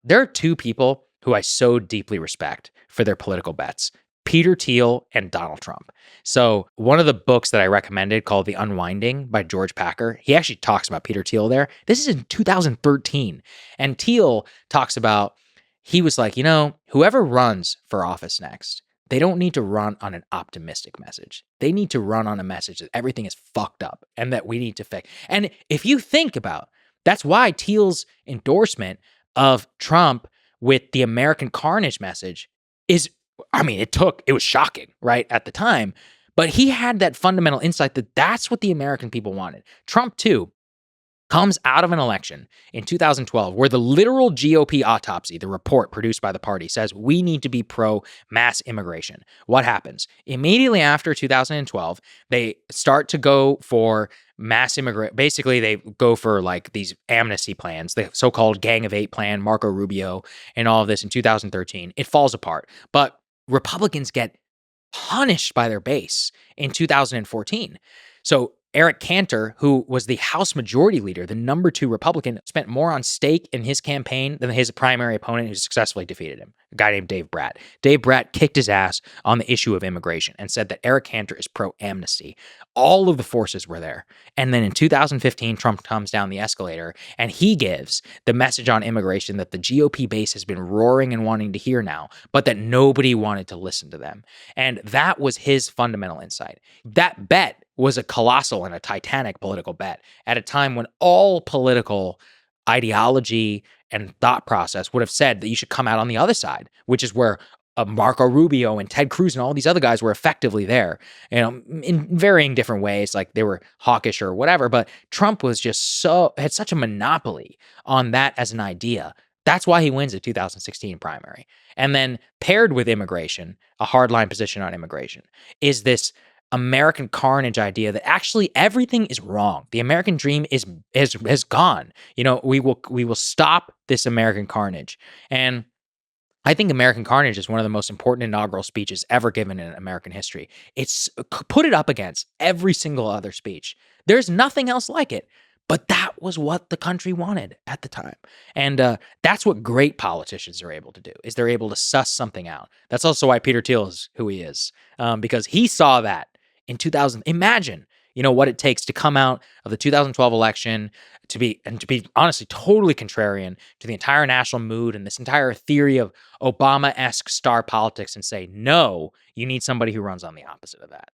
There are two people who I so deeply respect for their political bets: Peter Thiel and Donald Trump. So one of the books that I recommended called The Unwinding by George Packer, he actually talks about Peter Thiel there. This is in 2013. And Thiel talks about, he was like, whoever runs for office next, they don't need to run on an optimistic message. They need to run on a message that everything is fucked up and that we need to fix. And if you think about, that's why Thiel's endorsement of Trump with the American carnage message is, it was shocking, right, at the time. But he had that fundamental insight that that's what the American people wanted. Trump, too, comes out of an election in 2012 where the literal GOP autopsy, the report produced by the party, says we need to be pro-mass immigration. What happens? Immediately after 2012, they start to go for mass immigration. Basically, they go for like these amnesty plans, the so-called Gang of Eight plan, Marco Rubio, and all of this in 2013. It falls apart. But Republicans get punished by their base in 2014. So Eric Cantor, who was the House Majority Leader, the number 2 Republican, spent more on stake in his campaign than his primary opponent who successfully defeated him, a guy named Dave Bratt. Dave Bratt kicked his ass on the issue of immigration and said that Eric Cantor is pro-amnesty. All of the forces were there. And then in 2015, Trump comes down the escalator and he gives the message on immigration that the GOP base has been roaring and wanting to hear now, but that nobody wanted to listen to them. And that was his fundamental insight. That bet was a colossal and a titanic political bet at a time when all political ideology and thought process would have said that you should come out on the other side, which is where Marco Rubio and Ted Cruz and all these other guys were effectively there, in varying different ways, like they were hawkish or whatever. But Trump was just had such a monopoly on that as an idea. That's why he wins the 2016 primary. And then paired with immigration, a hardline position on immigration, is this American carnage idea that actually everything is wrong. The American dream has gone. We will stop this American carnage. And I think American carnage is one of the most important inaugural speeches ever given in American history. It's put it up against every single other speech. There's nothing else like it. But that was what the country wanted at the time. And that's what great politicians are able to do, is they're able to suss something out. That's also why Peter Thiel is who he is, because he saw that in 2000. Imagine, what it takes to come out of the 2012 election to be honestly totally contrarian to the entire national mood and this entire theory of Obama-esque star politics and say, no, you need somebody who runs on the opposite of that.